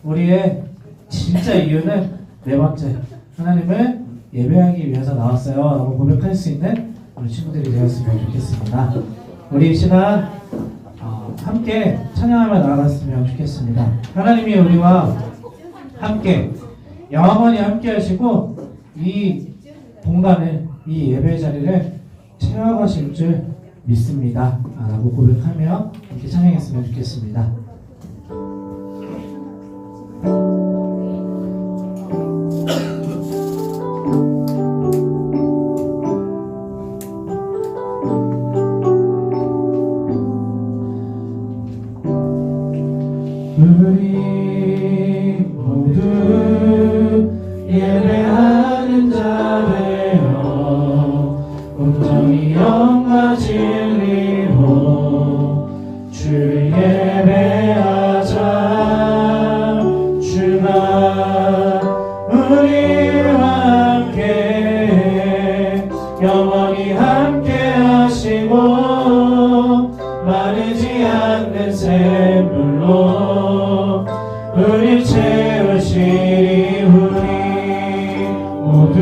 우리의 진짜 이유는 네 번째, 하나님을 예배하기 위해서 나왔어요 라고 고백할 수 있는 우리 친구들이 되었으면 좋겠습니다. 우리 이 시간 함께 찬양하며 나아갔으면 좋겠습니다. 하나님이 우리와 함께 영원히 함께 하시고 이 공간을, 이 예배 자리를 채워가실 줄 믿습니다 라고 고백하며 이렇게 찬양했으면 좋겠습니다. 우리 모두 예배하는 자 되어 온전히 영과 진리로 주를 예배하자. 주가 우리와 함께 영원히 함께 하시고 마르지 않는 샘물로 우리 채우시리. 우리 모두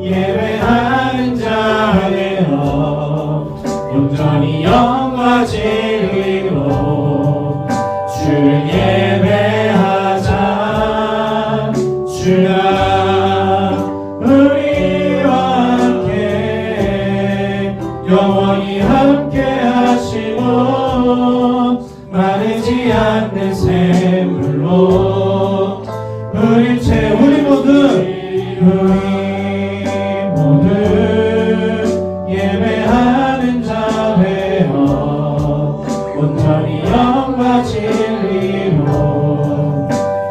예배하는 자 되어 온전히 영과 진리로 주를 예배하자. 주가 우리와 함께 영원히 함께 하시고 마르지 않는 샘물로 우리 모두 예배하는 자 되어 온전히 영과 진리로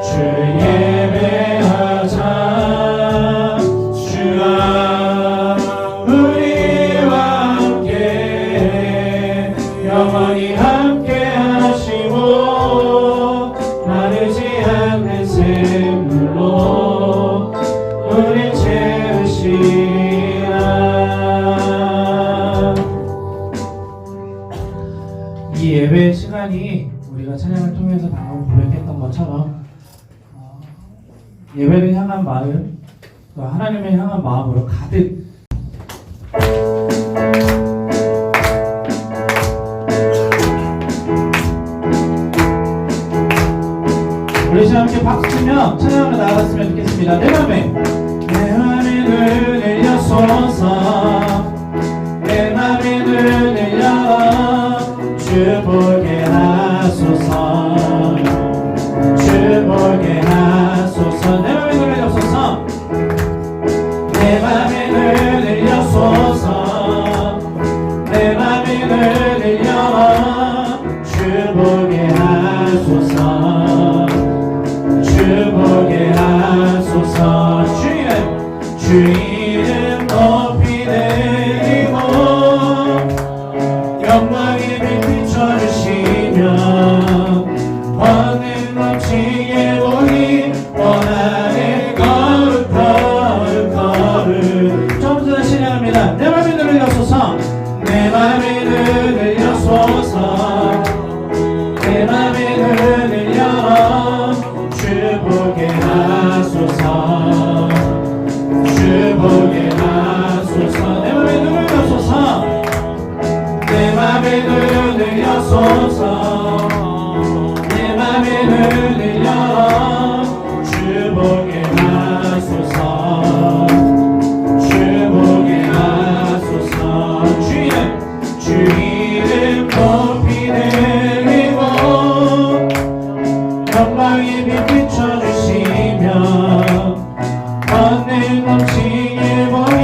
주를 예배하자. 주가 우리와 함께 영원히 함께 하시고 마르지 않는 샘물로 우리 채우시라. 이 예배 시간이 우리가 찬양을 통해서 방금 고백했던 것처럼 예배를 향한 마음, 또 하나님을 향한 마음으로 가득 우리 시간 함께 박수 치며 찬양하며 나아갔으면 좋겠습니다. 내 맘에 눈을 여소서. 내 맘에 눈을 열어 주 보게 하소서. 주 보게 하소서. 내 맘에 눈을 여소서. 내 맘에 눈을 여소서. 내 맘에 눈을 열어 주 보게 하소서. 주 보게 하소서. 주 이름 높이 드리고 영광의 빛 비춰주시며 권능 넘치게 보니 원하는 거룩 처음부터 다시 시작합니다. 내 맘에 눈을 여소서. 내 맘에 눈을 여소서. 내 맘에 눈을 열어 주 보게 하소서. 주 보게 하소서. 내 맘에 눈을 여소서. 내 맘에 눈을 여소서. 내 맘에 눈을 열어 주 보게 하소서. 주 보게 하소서. 주 이름 높이 드리고 영광의 빛 비춰주시며 권능 넘치게 보니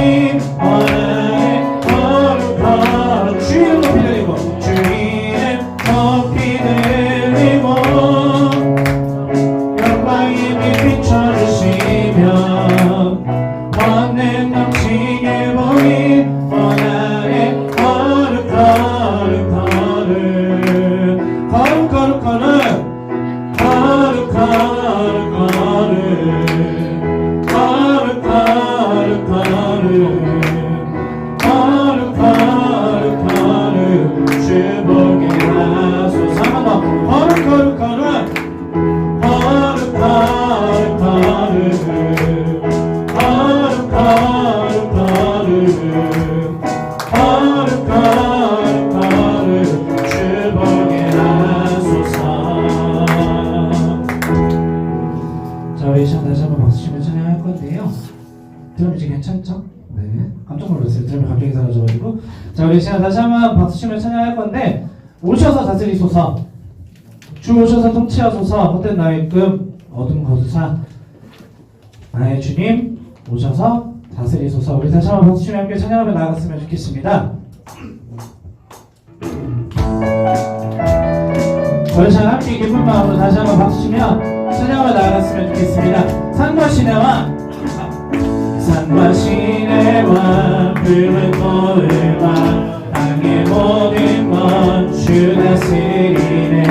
원하는 거룩한 주 이름 높이 드리고 주 이름 높이 드리고 영광의 빛 비춰주시며 권능 넘치게 보니 원하는 거룩한 우리 시간 다시 한번 박수 치며 찬양할 건데요. 드럼 이제 괜찮죠? 네, 깜짝 놀랐어요. 드럼이 갑자기 사라져가지고. 자, 우리 시간 다시 한번 박수 치며 찬양할 건데, 오셔서 다스리소서, 주 오셔서 통치하소서, 헛된 나의 금 어둠 거두사, 나의 주님 오셔서 다스리소서. 우리 다시 한번 박수 치며 함께 찬양하며 나아갔으면 좋겠습니다. 저희 시간 함께 기쁜 마음으로 다시 한번 박수 치며 찬양하며 나아갔으면 좋겠습니다. 산과 시내와 푸른 모을과 땅의 모든 것 주 다스리네.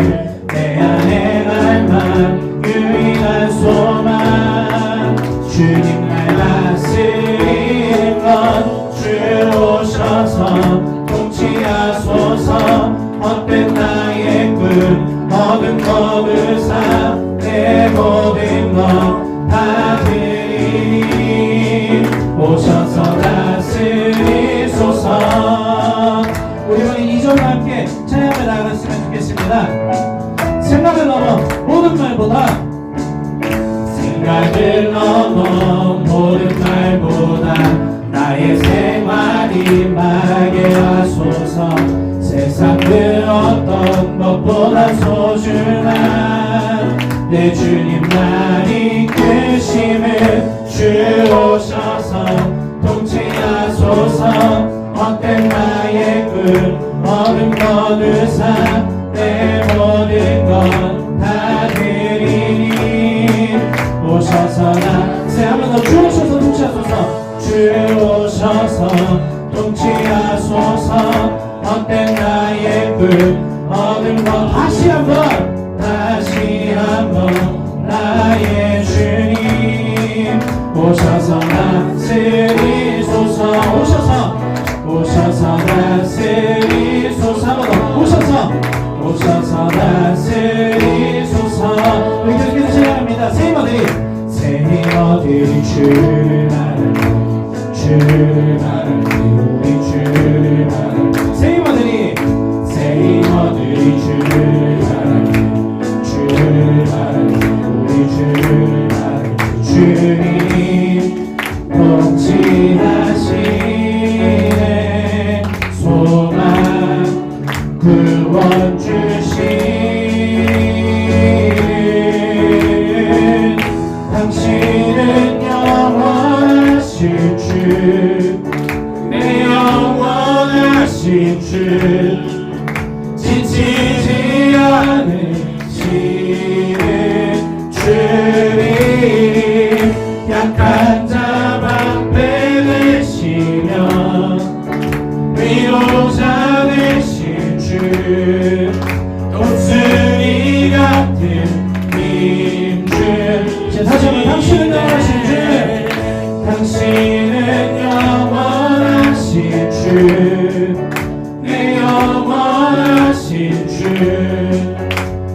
내 안에 날만 유일한 소망 주님 날 다스리는 것 주 오셔서 통치하소서. 헛된 나의 꿈 어둠 거두사 내 모든 것 다 드리니 오셔서 다스리소서. 우리 우리 2절과 함께 찬양을 나아갔으면 좋겠습니다. 생각을 넘어 모든 말보다, 생각을 넘어 모든 말보다 나의 생활이 맑게 하소서. 세상 그 어떤 것보다 소중한 내 주님 날 이끄심을 주 오셔서 통치하소서. 헛된 나의 꿈 어둠 거두사 내 모든 것 다 드리니 오셔서 세 한 번 더 주 오셔서 통치하소서. 주 오셔서 통치하소서. 헛된 나의 꿈 어둠 것 다시 한번 나의 주님 오셔서 다스리소서. 오셔서 다스리소서. 한번 더 오셔서 다스리소서. 우리 계속해서 시작합니다. 새 힘어들이 주나를 우리 주나를 새 힘어들이 우리 주님 통치하시네. 소망 구원 주시는 당신은 영원하신 주, 내 영원하신 주, 지치지 않으시는 주님, 약한 자 방패 되시며 위로자 되신 주, 독수리 같은 힘줄. 다시 한번 당신은 영원하신 주, 당신은 영원하신 주, 내 영원하신 주,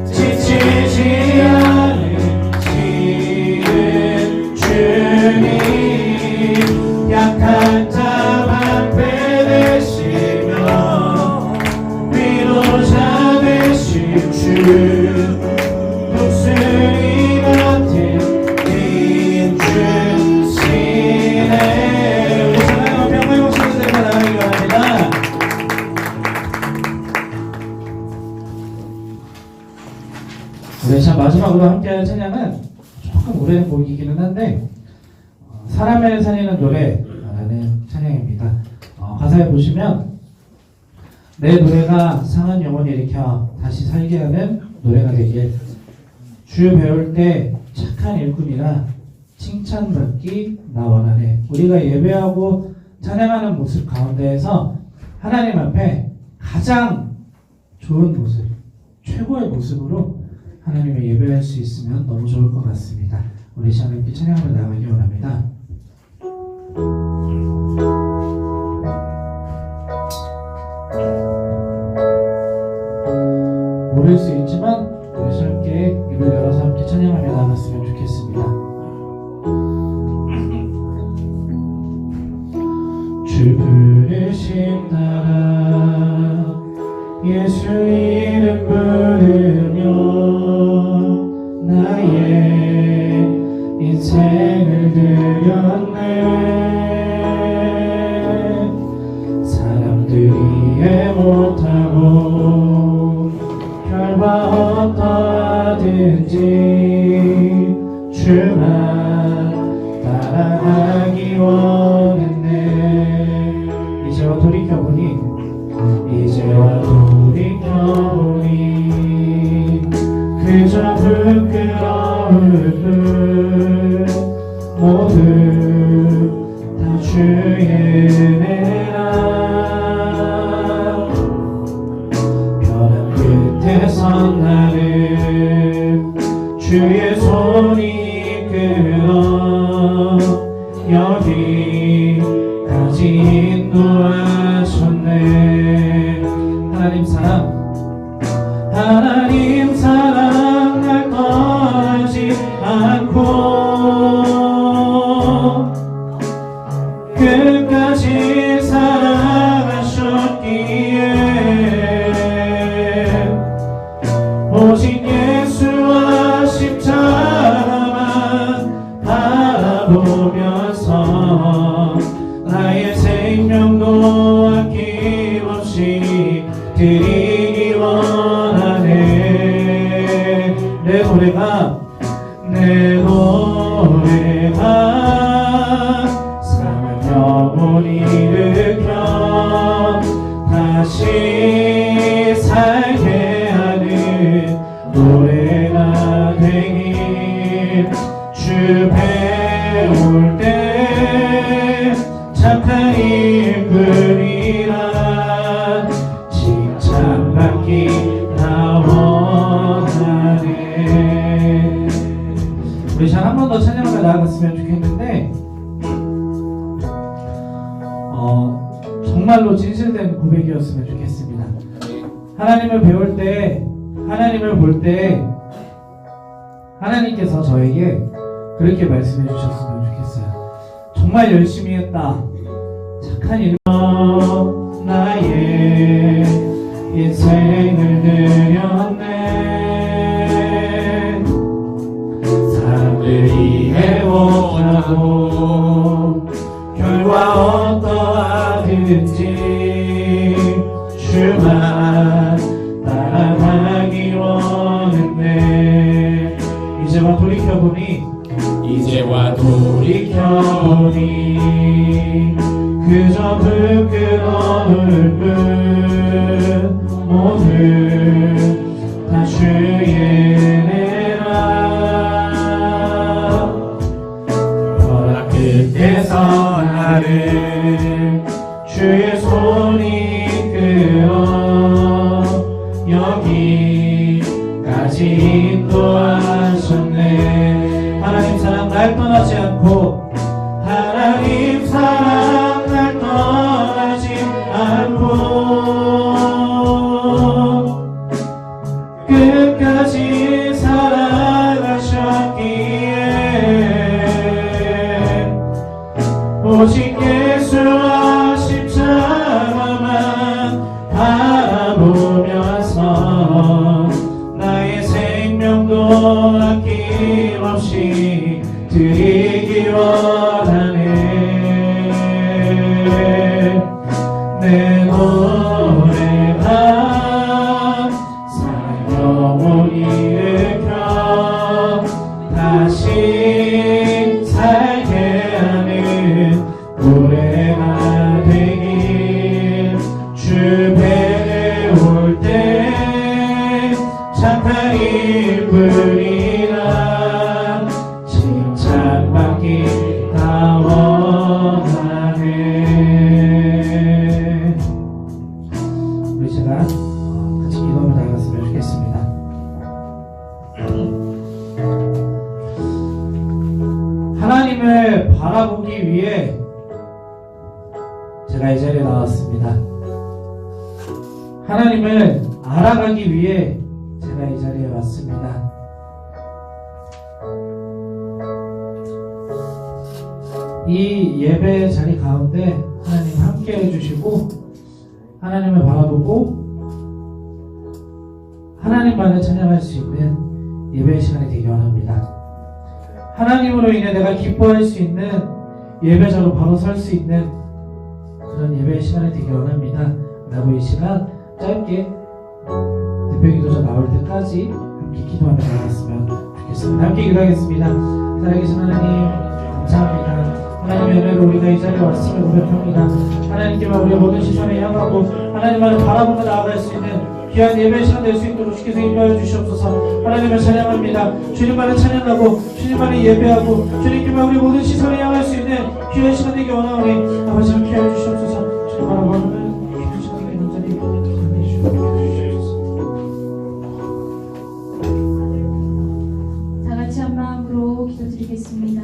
지치지 않으시는 주님, 약한 자 방패 되시며 위로자 되신 주, 독수리 같은 힘 주시네. 우리 사랑하는 병마의 목소리들과 나가기 바랍니다. 네, 자, 마지막으로 함께할 찬양은 조금 오래된 곡이기는 한데 사람을 살리는 노래라는 찬양입니다. 가사에 보시면 내 노래가 상한 영혼을 일으켜 다시 살게 하는 노래가 되길, 주 배울 때 착한 일꾼이라 칭찬받기 나 원하네. 우리가 예배하고 찬양하는 모습 가운데에서 하나님 앞에 가장 좋은 모습, 최고의 모습으로 하나님을 예배할 수 있으면 너무 좋을 것 같습니다. 우리 시간 함께 찬양하며 나가기 원합니다. 모를 수 있지만 우리 시간 함께 입을 열어서 함께 찬양하며 나갔으면 좋겠습니다. 주 부르심 따라 예수 이름 부르며 나의 인생을 드렸네. 사람들이 이해 못하고 결과 어떠하든지 주만 따라가기 원했네. 이제와 돌이켜보니 그저 부끄러울 뿐 모두 다 주의 은혜라. 벼랑 끝에 선 나를 주의 손이 이끌어 여기까지 인도하셨네. 하나님 사랑 날 떠나지 않고 끝까지 사랑하셨기에 오직 예수와 십자가만 바라보면서 나의 생명도 아낌없이 드리기 원하네. 내 노래가 사랑 영혼이 일으켜 다시 살게 하는 노래가 되길. 주 배울 때 착한 인물이라 칭찬받기 다 원하네. 우리 잘 한 번 더 찬양하며 나아갔으면 좋겠는데 정말로 진실된 고백이었으면 좋겠습니다. 하나님을 배울 때, 하나님을 볼 때 하나님께서 저에게 그렇게 말씀해 주셨으면 좋겠어요. 정말 열심히 했다, 착한 일, 나의 인생을 드렸네. 사람들이 이해 못하고 결과 어떠하든지 주만 따라가기 원했네. 이제와 돌이켜보니 그저 부끄러울 뿐 모두 다 주의 은혜라. 벼랑 끝에서 나를 주의 손이 이끌어 여기까지 인도하셨네. 하나님 사랑 날 떠나지 않고, 하나님 사랑 날 떠나지 않고 끝까지 사랑하셨기에 오직 예수와 십자가만 바라보면서 나의 생명도 아낌없이 드리기 원하네. 내 노래가 사랑 영혼이 일으켜 다시 살게 하는 노래가 되길. 주 배울 때 착한 인물이라 칭찬받기 다 원하네. 우리 제가 같이 기도하며 나갔으면 좋겠습니다. 하나님을 바라보기 위해 제가 이 자리에 나왔습니다. 하나님을 알아가기 위해 제가 이 자리에 왔습니다. 이 예배 자리 가운데 하나님 함께 해주시고 하나님을 바라보고 하나님만을 찬양할 수 있는 예배 시간이 되기 원합니다. 하나님으로 인해 내가 기뻐할 수 있는 예배자로 바로 설 수 있는 그런 예배 시간이 되기 원합니다. 라고 이 시간 짧게 대표기도자 나올 때까지 함께 기도하며 나갔으면 좋겠습니다. 함께 기도하겠습니다. 살아계신 하나님 감사합니다. 하나님의 은혜로 우리가 이 자리에 왔음을 고백합니다. 하나님께만 우리의 모든 시선을 향하고 하나님만을 바라보며 나아갈 수 있는 귀한 예배 시간 될 수 있도록 주께서 인도하여 주시옵소서. 하나님을 찬양합니다. 주님만을 찬양하고 주님만을 예배하고 주님께만 우리 모든 시선을 향할 수 있는 귀한 시간 되기 원하오니 아버지 함께 하여 주시옵소서. 주님 바라보는 귀한 시간 되기 온전히 함께 주시옵소서. 다 같이 한 마음으로 기도드리겠습니다.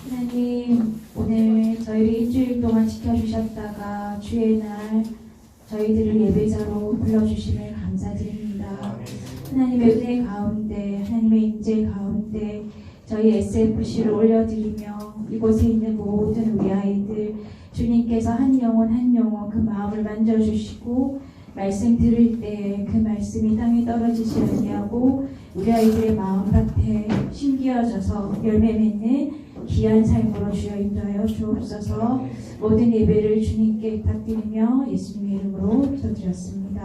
하나님, 오늘 저희를 일주일 동안 지켜주셨다가 주의 날 저희들을 예배자로 불러주심을 감사드립니다. 하나님의 은혜 가운데, 하나님의 인재 가운데 저희 SFC를 올려드리며 이곳에 있는 모든 우리 아이들 주님께서 한 영혼 한 영혼 그 마음을 만져주시고 말씀 들을 때 그 말씀이 땅에 떨어지지 아니하고 우리 아이들의 마음밭에 심기어져서 열매 맺는 귀한 삶으로 주여 인도하여 주옵소서. 모든 예배를 주님께 부탁드리며 예수님의 이름으로 기도드렸습니다.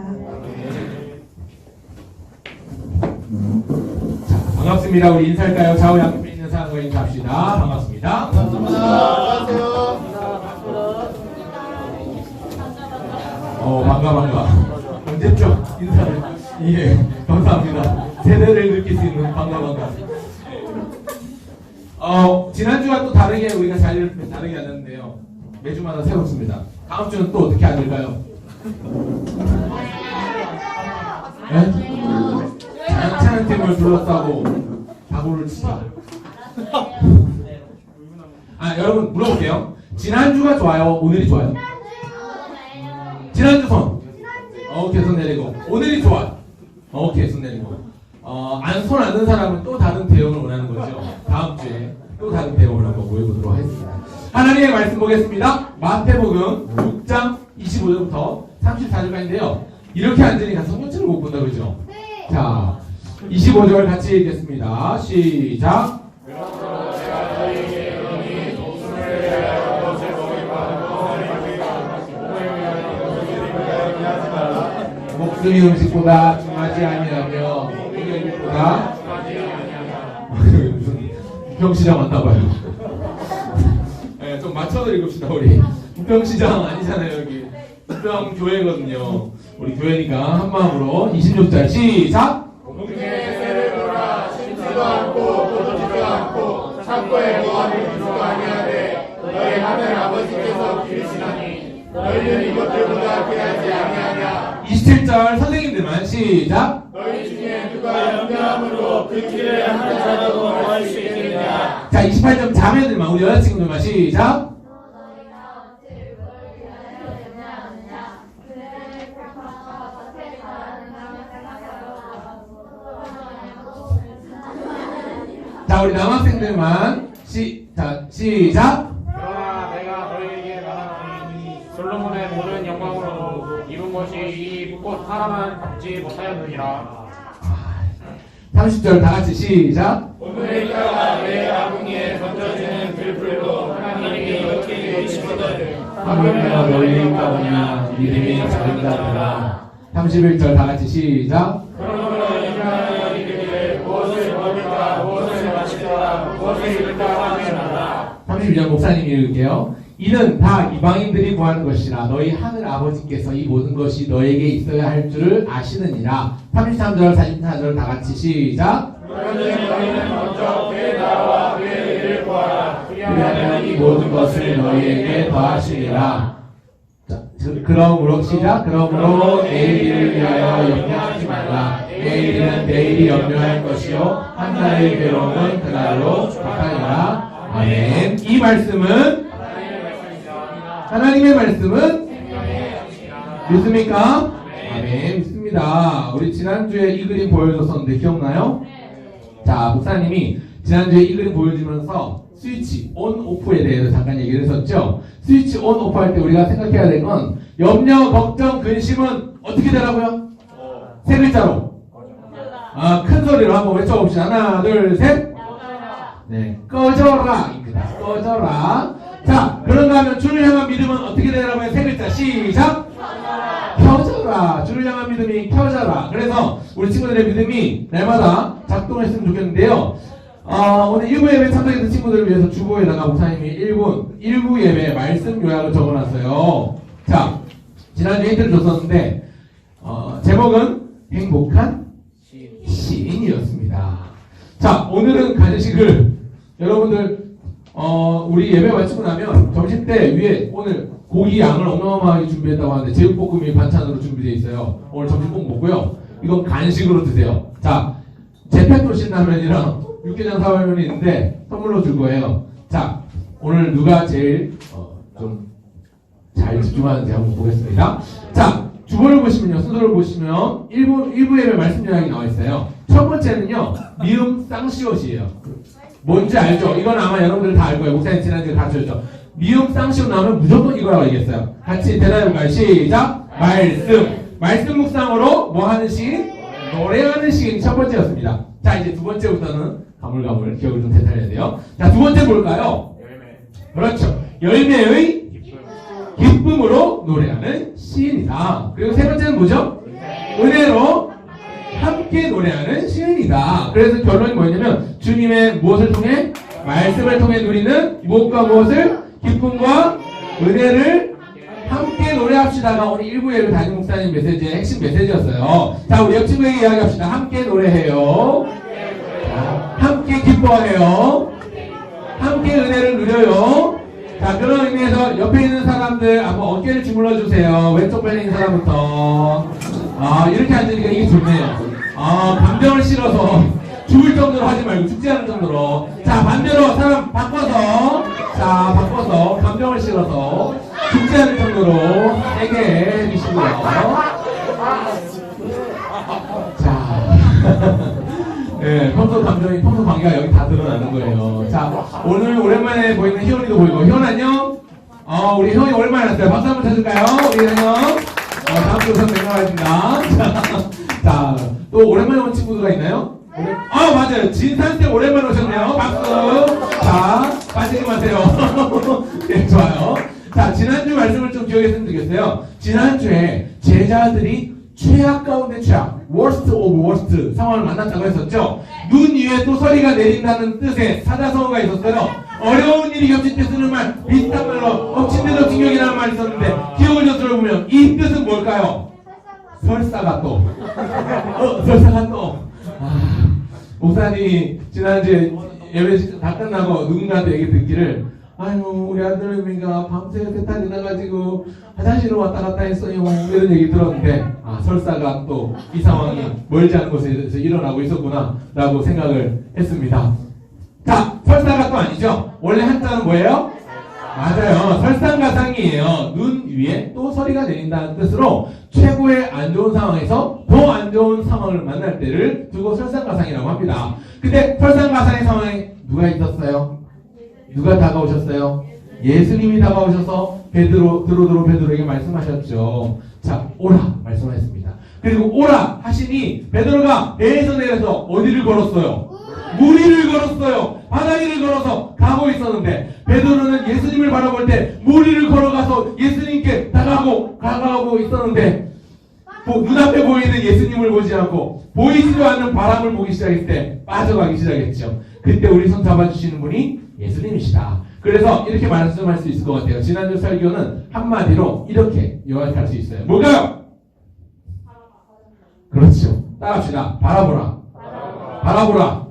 자, 반갑습니다. 우리 인사할까요? 좌우 양옆에 있는 사람과 인사합시다. 반갑습니다. 안녕하세요. 반가. 언제죠? 인사를. 예, 감사합니다. 세대를 느낄 수 있는 반가. 지난주와 또 다르게 우리가 자리를 다르게 앉았는데요. 매주마다 새롭습니다. 다음 주는 또 어떻게 앉을까요? 네? 괜찮은 팀을 둘러싸고 다구를 치자. 여러분 물어볼게요. 지난주가 좋아요? 오늘이 좋아요? 지난주 손. 오케이, 손 내리고. 오늘이 좋아. 오케이, 손 내리고. 손 안 든 사람은 또 다른 대응을 원하는 거죠. 다음 주에 또 다른 대응을 한번 보여보도록 하겠습니다. 하나님의 말씀 보겠습니다. 마태복음 6장 25절부터 34절까지인데요. 이렇게 앉으니까 성경책을 못 본다 그러죠? 자, 25절 같이 읽겠습니다. 시작. 목숨이 음식보다 중하지 아니하며 음식보다 무슨 부평시장 왔나봐요. 네, 좀 맞춰서 읽읍시다. 우리 부평시장 아니잖아요. 여기 부평교회거든요. 우리 교회니까 한 마음으로 26절 시작. 공중의 돌아 심지도 않고 보지도 않고 창고에 모아둘 줄도 아니하되 너희 하늘 아버지께서 기르시나니 너희는 이것들보다 귀하지 아니하냐. 27절 선생님들만 시작. 너희 중에 누가 연명함으로 그 길을 한 자라도 할 수 있겠느냐. 자, 28점 자매들만 우리 여자친구들만 시작. 자, 우리 남학생들만 시작. 그러나 내가 너희에게 말하노니 솔로몬의 모든 영광으로도 이룬 것이 이 곧 하나만 받지 못하였느니라. 30절 다 같이 시작. 오늘의 이가가 내 아궁이에 던져지는 들불로 하나님이 어떻게 계시거든. 하물며 너희 가보냐 믿음이 작은다더라. 31절 다 같이 시작. 그러므로 인간은 이르기를 무엇을 먹을까 무엇을 마실까 무엇을 입을까 하느니라. 32절 목사님이 읽을게요. 이는 다 이방인들이 구하는 것이라 너희 하늘 아버지께서 이 모든 것이 너에게 있어야 할 줄을 아시느니라. 33절 44절 다 같이 시작. 그런데 너희는 먼저 그의 나라와 그의 의를 구하라. 그리하면 이 모든 것을 너희에게 더하시리라. 자, 그러므로 시작. 그러므로 내일을 위하여 염려하지 말라. 내일은 내일이 염려할 것이요 한 날의 괴로움은 그날로 축복하리라. 아멘. 이 말씀은 하나님의 말씀은 믿습니까? 아멘. 믿습니다. 우리 지난주에 이 그림 보여줬었는데 기억나요? 자, 목사님이 지난주에 이 그림 보여주면서 스위치 온 오프에 대해서 잠깐 얘기를 했었죠. 스위치 온 오프 할 때 우리가 생각해야 될 건 염려, 걱정, 근심은 어떻게 되라고요? 세 글자로. 큰 소리로 한번 외쳐봅시다. 하나, 둘, 셋. 네, 꺼져라입니다. 꺼져라. 자, 그런가 하면 주를 향한 믿음은 어떻게 되라고요? 세 글자. 시작. 켜져라. 주를 향한 믿음이 켜져라. 그래서 우리 친구들의 믿음이 날마다 작동했으면 좋겠는데요. 오늘 1부 예배 참석했던 친구들을 위해서 주보에다가 목사님이 1부 예배 말씀 요약을 적어놨어요. 자, 지난주에 힌트를 줬었는데 제목은 행복한 시인이었습니다. 자, 오늘은 간식을 여러분들 우리 예배 마치고 나면 점심때 위에 오늘 고기 양을 어마어마하게 준비했다고 하는데 제육볶음이 반찬으로 준비되어 있어요. 오늘 점심 꼭 먹고요. 이건 간식으로 드세요. 자, 재팬토 신라면이랑 육개장 사발면이 있는데 선물로 줄 거예요. 자, 오늘 누가 제일 좀 잘 집중하는지 한번 보겠습니다. 자, 주보를 보시면요, 순서를 보시면 1부 예배 말씀 요약이 나와 있어요. 첫 번째는요, 미음 쌍시옷이에요. 뭔지 알죠? 이건 아마 여러분들 다 알 거예요. 목사님 지난주에 가르쳐줬죠. 미음 쌍시옷 나오면 무조건 이거라고 얘기했어요. 같이 대답해볼까요? 시작! 말씀 묵상으로 뭐 하는 시인? 노래하는 시인이 첫 번째였습니다. 자, 이제 두 번째부터는 가물가물 기억을 좀 되살려야 돼요. 자, 두 번째 뭘까요? 그렇죠. 열매의 기쁨으로 노래하는 시인이다. 그리고 세 번째는 뭐죠? 은혜로 함께 노래하는 시인이다. 그래서 결론이 뭐였냐면 주님의 무엇을 통해? 말씀을 통해 누리는 무엇과 무엇을? 기쁨과 은혜를 함께 노래합시다가 오늘 1부 예배 담임 목사님 메시지의 핵심 메시지였어요. 자, 우리 옆친구에게 이야기합시다. 함께 노래해요. 함께 기뻐해요. 함께 은혜를 누려요. 자, 그런 의미에서 옆에 있는 사람들 한번 어깨를 주물러 주세요. 왼쪽 편에 있는 사람부터. 이렇게 앉으니까 이게 좋네요. 감정을 실어서 죽을 정도로 하지 말고 죽지 않을 정도로. 자, 반대로 사람 바꿔서. 자, 바꿔서 감정을 실어서 죽지 않을 정도로 세게 해주시고요. 자. 네, 평소 감정이, 평소 관계가 여기 다 드러나는 거예요. 자, 오늘 오랜만에 보이는 희원이도 보이고. 희원 안녕? 우리 희원이 오랜만에 왔어요. 박수 한번 쳐줄까요? 우리 안녕? 다음 주 우선 뵙겠습니다. 자, 또 오랜만에 온 친구가 있나요? 맞아요. 진산쌤 오랜만에 오셨네요. 박수. 자, 빠지지 마세요. 네, 좋아요. 자, 지난주 말씀을 좀 기억했으면 좋겠어요. 지난주에 제자들이 최악 가운데 최악, worst of worst 상황을 만났다고 했었죠. 눈 위에 또 서리가 내린다는 뜻의 사자성어가 있었어요. 어려운 일이 겹칠 때 쓰는 말, 비슷한 말로 엎친 데 덮친 격이라는 말이 있었는데 기억을 좀 들어보면 이 뜻은 뭘까요? 설사가 또. 설사가 또. 목사님이 지난주에 예배 다 끝나고 누군가한테 얘기 듣기를 아유, 우리 아들내미가 밤새 세탄이 나가지고 화장실을 왔다 갔다 했어요. 이런 얘기 들었는데 설사가 또 이 상황이 멀지 않은 곳에서 일어나고 있었구나 라고 생각을 했습니다. 자, 설사가 또 아니죠. 원래 한자는 뭐예요? 맞아요. 설상가상이에요. 눈 위에 또 서리가 내린다는 뜻으로 최고의 안 좋은 상황에서 더 안 좋은 상황을 만날 때를 두고 설상가상이라고 합니다. 근데 설상가상의 상황에 누가 있었어요? 누가 다가오셨어요? 예수님이 다가오셔서 베드로 베드로에게 말씀하셨죠. 자, 오라 말씀하셨습니다. 그리고 오라 하시니 베드로가 배에서 내려서 어디를 걸었어요? 물 위를 걸었어요. 바다 위를 걸어서 가고 있었는데 베드로는 예수님을 바라볼 때 물 위를 걸어가서 예수님께 다가가고 있었는데 눈앞에 보이는 예수님을 보지 않고 보이지도 않는 바람을 보기 시작했을 때 빠져가기 시작했죠. 그때 우리 손 잡아주시는 분이 예수님이시다. 그래서 이렇게 말씀할 수 있을 것 같아요. 지난주 설교는 한마디로 이렇게 요약할 수 있어요. 뭘까요? 그렇죠. 따라합시다. 바라보라. 바라보라.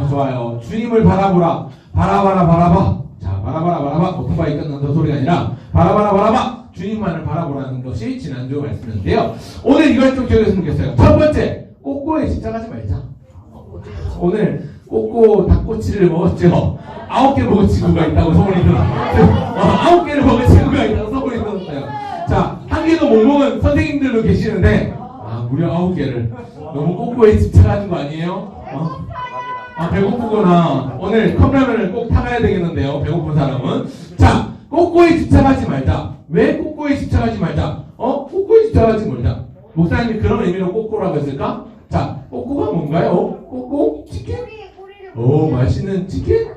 좋아요. 주님을 바라보라. 바라봐. 자, 바라봐. 오토바이 끝난다 소리가 아니라 바라봐. 주님만을 바라보라는 것이 지난주 말씀이었는데요. 오늘 이걸 좀 기억했으면 좋겠어요. 첫 번째, 꼬꼬에 집착하지 말자. 오늘 꼬꼬 닭꼬치를 먹었죠. 9개 먹은 친구가 있다고 소문이 들었어요. 9개를 먹은 친구가 있다고 소문이 들었어요. 자, 1개도 못 먹은 선생님들도 계시는데 무려 9개를. 너무 꼬꼬에 집착하는 거 아니에요? 배고프구나. 오늘 컵라면을 꼭 타가야 되겠는데요. 배고픈 사람은. 자, 꼬꼬에 집착하지 말자. 왜 꼬꼬에 집착하지 말자? 꼬꼬에 집착하지 말자. 목사님이 그런 의미로 꼬꼬라고 했을까? 자, 꼬꼬가 뭔가요? 꼬꼬? 치킨? 오, 맛있는 치킨?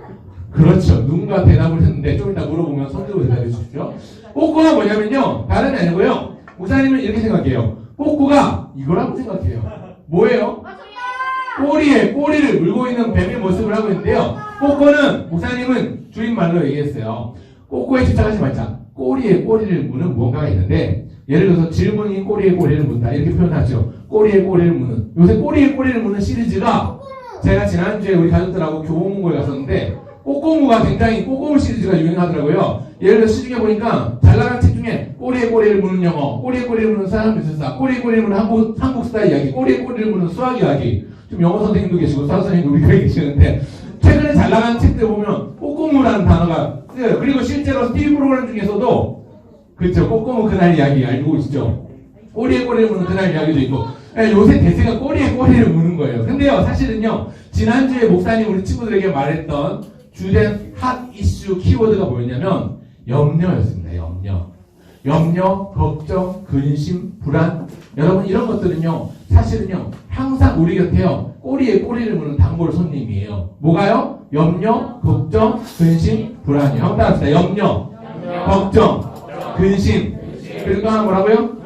그렇죠. 누군가 대답을 했는데 좀 이따 물어보면 손 들고 대답해 주십시오. 꼬꼬가 뭐냐면요. 다른 게 아니고요. 목사님은 이렇게 생각해요. 꼬꼬가 이거라고 생각해요. 뭐예요? 꼬리에 꼬리를 물고 있는 뱀의 모습을 하고 있는데요. 꼬꼬는 목사님은 주인말로 얘기했어요. 꼬꼬에 집착하지 말자. 꼬리에 꼬리를 무는 무언가가 있는데 예를 들어서 질문이 꼬리에 꼬리를 문다 이렇게 표현하죠. 꼬리에 꼬리를 무는. 요새 꼬리에 꼬리를 무는 시리즈가 제가 지난주에 우리 가족들하고 교보문고에 갔었는데 꼬꼬무가 굉장히 꼬꼬무 시리즈가 유행하더라고요. 예를 들어 시중에 보니까 잘 나간 책 중에 꼬리에 꼬리를 무는 영어, 꼬리에 꼬리를 무는 사람미술사, 꼬리에 꼬리를 무는 한국 스타 이야기, 꼬리에 꼬리를 무는 수학 이야기. 지금 영어 선생님도 계시고 수학 선생님도 우리 교회에 계시는데 최근에 잘 나간 책들 보면 꼬꼬무라는 단어가 쓰여요. 그리고 실제로 TV 프로그램 중에서도 그렇죠. 꼬꼬무 그날 이야기 알고 있죠. 꼬리에 꼬리를 무는 그날 이야기도 있고 요새 대세가 꼬리에 꼬리를 무는 거예요. 근데요 사실은요 지난주에 목사님 우리 친구들에게 말했던 주된 핫 이슈 키워드가 뭐였냐면 염려였습니다. 염려, 걱정, 근심, 불안. 여러분 이런 것들은요 사실은요 항상 우리 곁에요 꼬리에 꼬리를 무는 단골 손님이에요. 뭐가요? 염려, 걱정, 근심, 불안이요. 한번 따라합시다. 염려, 걱정, 근심. 그리고 또 하나 뭐라고요?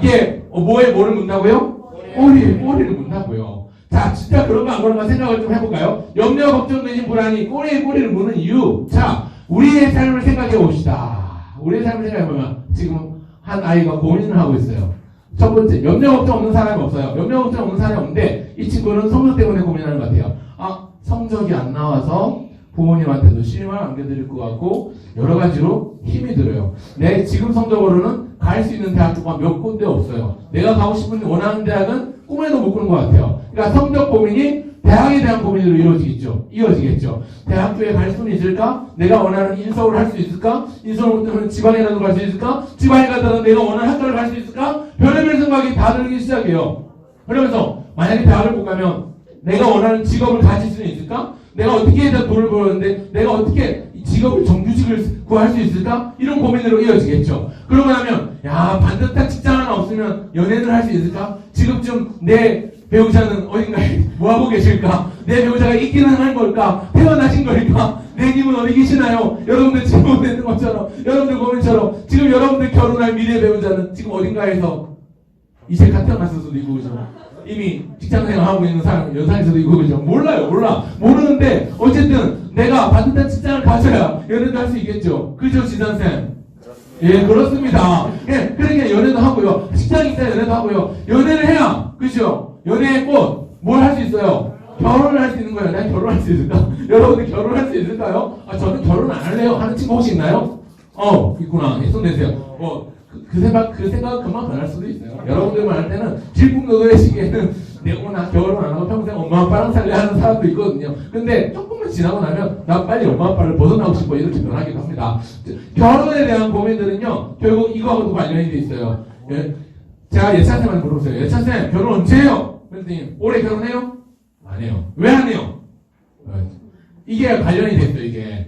이게 뭐에 뭐를 묻는다고요? 꼬리에 꼬리를 묻는다고요. 자, 진짜 그런가 안 그런가 생각을 좀 해볼까요? 염려, 걱정, 근심, 불안이 꼬리에 꼬리를 무는 이유. 자, 우리의 삶을 생각해 봅시다. 우리의 삶을 생각해 보면 지금 한 아이가 고민을 하고 있어요. 첫 번째, 염려, 걱정 없는 사람이 없어요. 염려, 걱정 없는 사람이 없는데 이 친구는 성적 때문에 고민하는 것 같아요. 성적이 안 나와서 부모님한테도 실망을 안겨드릴 것 같고 여러 가지로 힘이 들어요. 내 지금 성적으로는 갈 수 있는 대학교가 몇 군데 없어요. 내가 가고 싶은 원하는 대학은 꿈에도 못 꾸는 것 같아요. 그러니까 성적 고민이 대학에 대한 고민으로 이어지겠죠. 대학교에 갈 수는 있을까? 내가 원하는 인서울을 할 수 있을까? 인서울 못하면 지방이라도 갈 수 있을까? 지방에 가더라도 내가 원하는 학교를 갈 수 있을까? 별의별 생각이 다 들기 시작해요. 그러면서 만약에 대학을 못 가면 내가 원하는 직업을 가질 수는 있을까? 내가 어떻게 해야 돈을 벌었는데 내가 어떻게 직업을 정규직을 구할 수 있을까? 이런 고민으로 이어지겠죠. 그러고 나면 반듯한 직장 하나 없으면 연애를 할 수 있을까? 지금쯤 내 배우자는 어딘가에 뭐하고 계실까? 내 배우자가 있기는 한 걸까? 태어나신 걸까? 내 님은 어디 계시나요? 여러분들 질문되는 것처럼 여러분들 고민처럼 지금 여러분들 결혼할 미래 배우자는 지금 어딘가에서 이제 갓 태어났을 수도 있고 그죠? 이미 직장생활 하고 있는 사람 연상에서도 있고 그죠? 몰라 모르는데 어쨌든 내가 반듯한 직장을 가져야 연애도 할 수 있겠죠. 그죠 지선생? 예 그렇습니다. 예 그러니까 연애도 하고요. 직장이 있어야 연애도 하고요. 연애를 해야 그죠? 연애의 꽃 뭘 할 수 있어요? 결혼을 할 수 있는 거예요. 내가 결혼할 수 있을까? 여러분들 결혼할 수 있을까요? 저는 결혼 안 할래요 하는 친구 혹시 있나요? 있구나. 손 내세요. 그 생각은 금방 변할 수도 있어요. 여러분들만 할 때는 질풍노도의 시기에는 내가 결혼 안 하고 평생 엄마 아빠랑 살래 하는 사람도 있거든요. 근데 조금만 지나고 나면 나 빨리 엄마 아빠를 벗어나고 싶어 이렇게 변하기도 합니다. 결혼에 대한 고민들은요 결국 이거하고도 관련이 돼 있어요. 제가 예찬쌤한테 물어보세요. 예찬쌤 결혼 언제 해요? 그랬더니 올해 결혼해요? 안 해요. 왜 안 해요? 이게 관련이 됐어요. 이게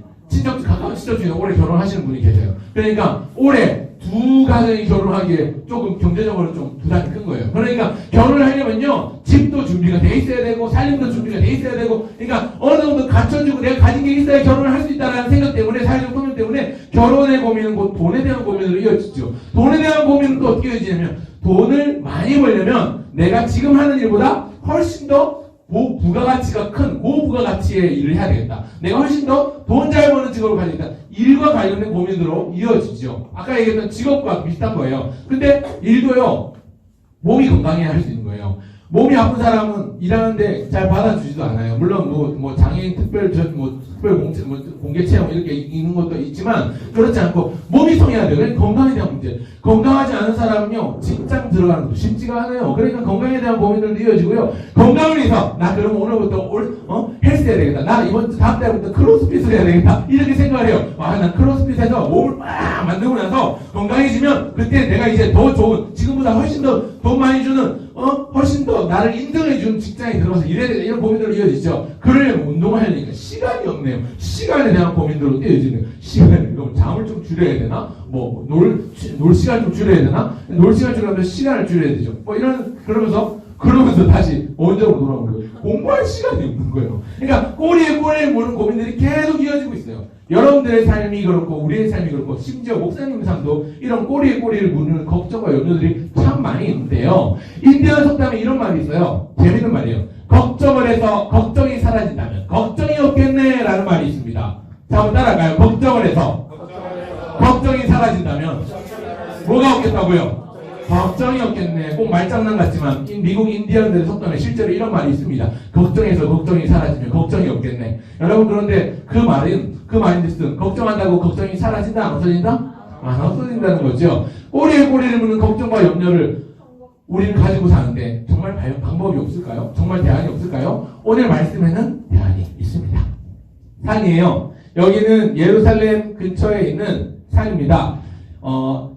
가까운 친척 중에 올해 결혼하시는 분이 계세요. 그러니까 올해 두 가정이 결혼하기에 조금 경제적으로 좀 부담이 큰 거예요. 그러니까 결혼을 하려면요 집도 준비가 돼 있어야 되고 살림도 준비가 돼 있어야 되고 그러니까 어느 정도 갖춰주고 내가 가진 게 있어야 결혼을 할 수 있다는 생각 때문에 사회적 통념 때문에 결혼의 고민은 곧 돈에 대한 고민으로 이어지죠. 돈에 대한 고민은 또 어떻게 이어지냐면 돈을 많이 벌려면 내가 지금 하는 일보다 훨씬 더 부가가치가 큰 고부가가치의 일을 해야 되겠다. 내가 훨씬 더 돈 잘 버는 직업을 가지겠다. 일과 관련된 고민으로 이어지죠. 아까 얘기했던 직업과 비슷한 거예요. 근데 일도요 몸이 건강해야 할 수 있는 거예요. 몸이 아픈 사람은 일하는데 잘 받아주지도 않아요. 물론 뭐 장애인 특별 공개 체험 이렇게 있는 것도 있지만 그렇지 않고 몸이 통해야 돼요. 그러니까 건강에 대한 문제. 건강하지 않은 사람은요 직장 들어가는 것도 쉽지가 않아요. 그러니까 건강에 대한 고민들도 이어지고요. 건강을 위해서 나 그러면 오늘부터 헬스 해야 되겠다. 나 다음 달부터 크로스핏을 해야 되겠다. 이렇게 생각을 해요. 난 크로스핏에서 몸을 막 만들고 나서 건강해지면 그때 내가 이제 더 좋은 지금보다 훨씬 더 돈 많이 주는 훨씬 더 나를 인정해준 직장에 들어가서 일해야 되는 이런 고민들로 이어지죠. 그러려면 운동을 해야 되니까 시간이 없네요. 시간에 대한 고민들로 이어지는 시간을 그럼 잠을 좀 줄여야 되나? 뭐 놀 시간 좀 줄여야 되나? 놀 시간 줄여면 시간을 줄여야 되죠. 뭐 이런 그러면서 다시 원점으로 돌아오는 거예요. 공부할 시간이 없는 거예요. 그러니까 꼬리에 무는 고민들이 계속 이어지고 있어요. 여러분들의 삶이 그렇고 우리의 삶이 그렇고 심지어 목사님 삶도 이런 꼬리를 무는 걱정과 염려들이 참 많이 있는데요. 인디언 속담에 이런 말이 있어요. 재밌는 말이에요. 걱정을 해서 걱정이 사라진다면 걱정이 없겠네 라는 말이 있습니다. 자, 한번 따라갈까요? 걱정을 해서 걱정이 사라진다면 뭐가 없겠다고요? 걱정이 없겠네. 꼭 말장난 같지만 미국 인디언들의 속담에 실제로 이런 말이 있습니다. 걱정해서 걱정이 사라지면 걱정이 없겠네. 여러분 그런데 그 말인 듯은 걱정한다고 걱정이 사라진다 안 없어진다? 안 없어진다는 거죠. 꼬리에 꼬리를 무는 걱정과 염려를 우리는 가지고 사는데 정말 방법이 없을까요? 정말 대안이 없을까요? 오늘 말씀에는 대안이 있습니다. 산이에요. 여기는 예루살렘 근처에 있는 산입니다.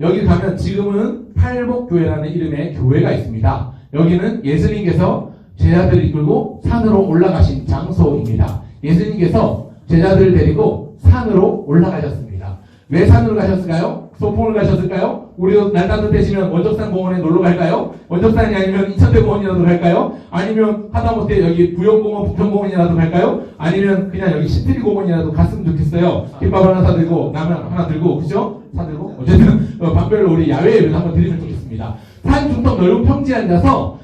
여기 가면 지금은 팔복교회라는 이름의 교회가 있습니다. 여기는 예수님께서 제자들을 이끌고 산으로 올라가신 장소입니다. 예수님께서 제자들을 데리고 산으로 올라가셨습니다. 왜 산으로 가셨을까요? 소풍을 가셨을까요? 우리도 날 따뜻해지면 원적산 공원에 놀러 갈까요? 원적산이 아니면 이천대공원이라도 갈까요? 아니면 하다못해 여기 부영공원, 부평공원이라도 갈까요? 아니면 그냥 여기 시트리공원이라도 갔으면 좋겠어요. 김밥 하나 사들고 라면 하나 들고 그죠? 사들고 어쨌든 밤별로 우리 야외 예배를 한번 드리면 좋겠습니다. 산 중턱 넓은 평지에 앉아서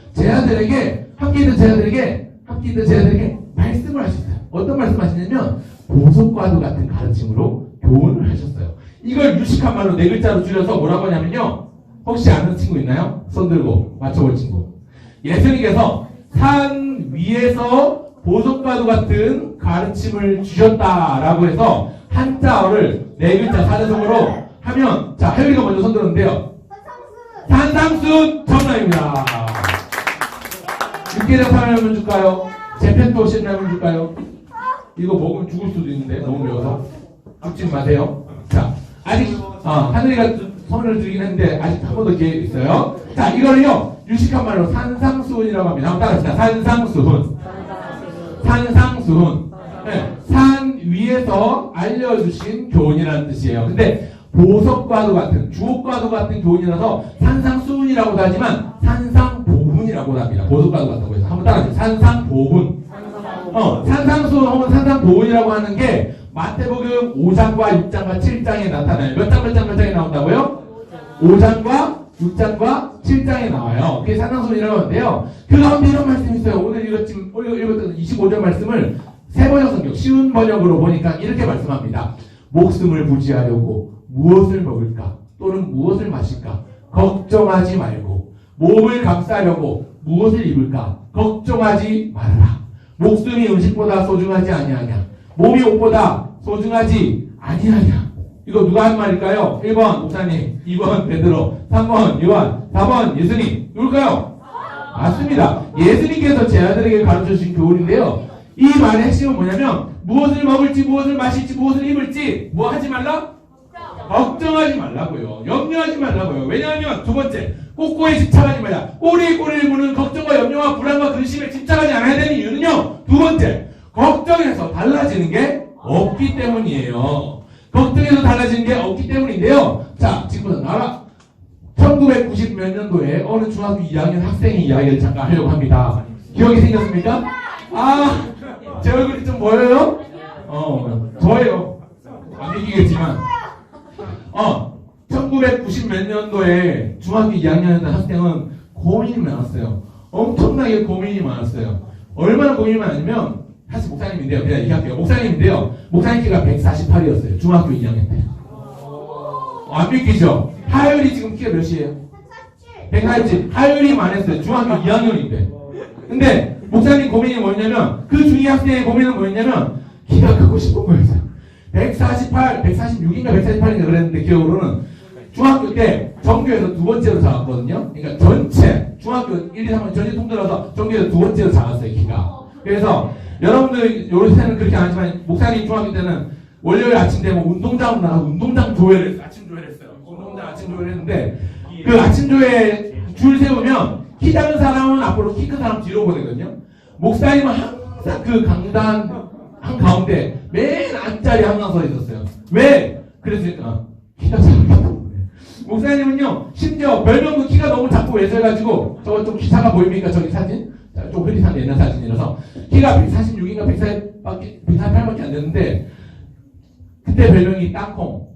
함께 있던 제자들에게 말씀을 하셨어요. 어떤 말씀 하시냐면 보석과도 같은 가르침으로 교훈을 하셨어요. 이걸 유식한 말로 4글자로 줄여서 뭐라고 하냐면요. 혹시 아는 친구 있나요? 손 들고 맞춰볼 친구. 예수님께서 산 위에서 보석과도 같은 가르침을 주셨다라고 해서 한자어를 4글자 사자성어로 하면 자 하율이가 먼저 손 들었는데요. 산상순 정답입니다. 육개장 사라면 줄까요? 제펜토 신라면 줄까요? 이거 먹으면 죽을 수도 있는데 너무 매워서 죽지 마세요. 자 아직 하늘이가 선을 드리긴 했는데 아직 한 번 더 기회 있어요. 자 이거는요 유식한 말로 산상수훈이라고 합니다. 한번 따라합시다. 산상수훈. 네, 산 위에서 알려주신 교훈이라는 뜻이에요. 근데 보석과도 같은 주옥과도 같은 교훈이라서 산상수훈이라고도 하지만 산상보훈이라고도 합니다. 보석과도 같다고 해서 한번 따라합시다. 산상보훈. 산상수훈 혹은 산상보훈이라고 하는 게 마태복음 5장과 6장과 7장에 나타나요. 몇 장에 나온다고요? 5장과 6장과 7장에 나와요. 그게 산상수훈이라고 하는데요. 그 가운데 이런 말씀이 있어요. 오늘 읽었던 25절 말씀을 세번역 성경 쉬운 번역으로 보니까 이렇게 말씀합니다. 목숨을 부지하려고 무엇을 먹을까 또는 무엇을 마실까 걱정하지 말고 몸을 감싸려고 무엇을 입을까 걱정하지 말아라. 목숨이 음식보다 소중하지 아니하냐 몸이 옷보다 소중하지 아니하냐. 이거 누가 한 말일까요? 1번 목사님, 2번 베드로, 3번 요한, 4번 예수님. 누굴까요? 맞습니다. 예수님께서 제자들에게 가르쳐주신 교훈인데요. 이 말의 핵심은 뭐냐면 무엇을 먹을지 무엇을 마실지 무엇을 입을지 뭐 하지 말라? 걱정하지 말라고요. 염려하지 말라고요. 왜냐하면 두 번째 꼬꼬에 집착하지 말라. 꼬리에 꼬리를 무는 걱정과 염려와 불안과 근심에 집착하지 않아야 되는 이유는요. 두 번째 걱정해서 달라지는 게 없기 때문이에요. 걱정해서 달라지는 게 없기 때문인데요. 자 지금부터 나라 1990 몇 년도에 어느 중학교 2학년 학생의 이야기를 잠깐 하려고 합니다. 기억이 생겼습니까? 제 얼굴이 좀 보여요? 저예요. 안 믿기겠지만 1990 몇 년도에 중학교 2학년이었던 학생은 고민이 많았어요. 엄청나게 고민이 많았어요. 얼마나 고민이 많으면 사실 목사님인데요. 그냥 얘기할게요. 목사님인데요. 목사님 키가 148이었어요. 중학교 2학년 때. 안 믿기죠? 하율이 지금 키가 몇이에요? 147. 하율이 많았어요. 중학교 2학년인데. 근데 목사님 고민이 뭐냐면 그 중2 학생의 고민은 뭐였냐면 키가 크고 싶은 거였어요. 146인가 148인가 그랬는데 기억으로는 중학교 때 전교에서 두 번째로 작았거든요. 그러니까 전체 중학교 1, 2, 3 학년 전체 통틀어서 전교에서 두 번째로 작았어요. 키가. 그래서 여러분들 요새는 그렇게 안 하지만 목사님 중학교 때는 월요일 아침 되면 운동장 나가서 운동장 조회를 했어요. 아침 조회를 했어요. 운동장 아침 조회를 했는데 그 아침 조회 줄 세우면 키 작은 사람은 앞으로 키 큰 사람 뒤로 보내거든요. 목사님은 항상 그 강단 한가운데 맨 앞자리에 항상 서 있었어요. 왜? 그랬으니까 키가 작기 때문에. 목사님은요, 심지어 별명도 키가 너무 작고 외져가지고, 저거 좀 키 작아 보입니까? 저기 사진? 좀 흐릿한 옛날 사진이라서. 키가 146인가 148밖에 안 되는데, 그때 별명이 땅콩,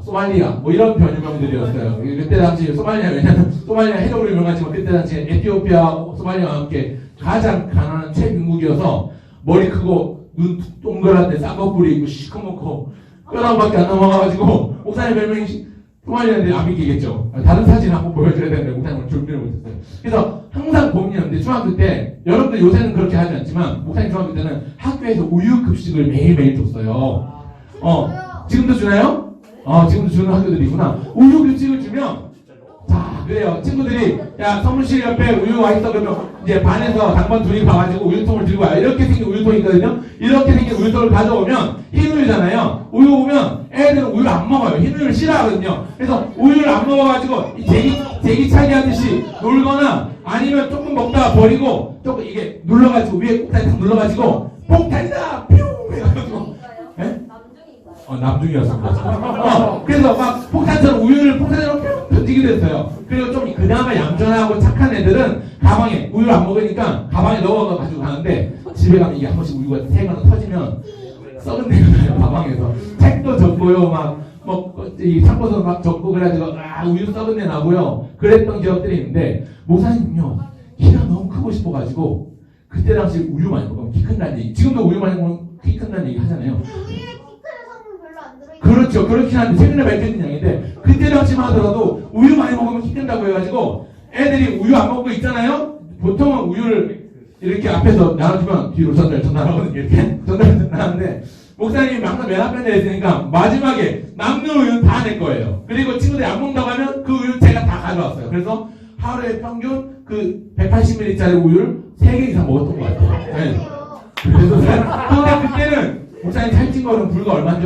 소말리아, 이런 별명들이었어요. 그때 당시 소말리아, 왜냐면 소말리아 해적으로 유명하지만 그때 당시 에티오피아, 소말리아와 함께 가장 가난한 최빈국이어서 머리 크고 눈 동그란데 쌍꺼 뿌리 있고 시커멓고 뼈다귀밖에 안 넘어가가지고 목사님 별명이 소말리아인데 안 믿기겠죠. 다른 사진 한번 보여줘야 되는데 목사님은 준비를 못했어요. 그래서 항상 고민이었는데 중학교 때 여러분들 요새는 그렇게 하지 않지만 목사님 중학교 때는 학교에서 우유 급식을 매일매일 줬어요. 지금도 주나요? 지금도 주는 학교들이 있구나. 우유 급식을 주면 자 그래요. 친구들이 야 서문실 옆에 우유 와있어 그러면 이제 반에서 당번 둘이 가가지고 우유통을 들고 와요. 이렇게 생긴 우유통이 있거든요. 이렇게 생긴 우유통을 가져오면 흰 우유잖아요. 우유 보면 애들은 우유를 안 먹어요. 흰 우유를 싫어하거든요. 그래서 우유를 안 먹어가지고 제기차기 하듯이 놀거나 아니면 조금 먹다가 버리고 조금 이게 눌러가지고 위에 꼭다리 탁 눌러가지고 폭탄이다 뿅 해가지고 남중이어서 그렇죠. 그래서 막 폭탄처럼 우유를 폭탄으로 뿅 던지기도 했어요. 그리고 좀 그나마 얌전하고 착한 애들은 가방에 우유를 안 먹으니까 가방에 넣어가지고 가는데 집에 가면 이게 한 번씩 우유가 새거나 터지면 썩은 내가 나요. 가방에서 책도 적고요. 이 창고서 막 적고 그래가지고 우유 썩은 내 나고요. 그랬던 기억들이 있는데 목사님은요 키가 너무 크고 싶어가지고 그때 당시 우유 많이 먹으면 키 큰다는 얘기, 지금도 우유 많이 먹으면 키 큰다는 얘기 하잖아요. 그렇죠. 그렇긴 한데 최근에 밝혀진 양인데 그때 당시만 하더라도 우유 많이 먹으면 키 큰다고 해가지고 애들이 우유 안 먹고 있잖아요. 보통은 우유를 이렇게 앞에서 나눠주면 뒤로 전달하거든요. 이렇게 전달하는데 목사님이 항상 맨 앞에 내있으니까 마지막에 남는 우유는 다 내 거예요. 그리고 친구들이 안 먹는다고 하면 그 우유는 제가 다 가져왔어요. 그래서 하루에 평균 그 180ml짜리 우유를 3개 이상 먹었던 것 같아요. 네. 그래서 근데 그때는 목사님 살찐 거는 불과 얼마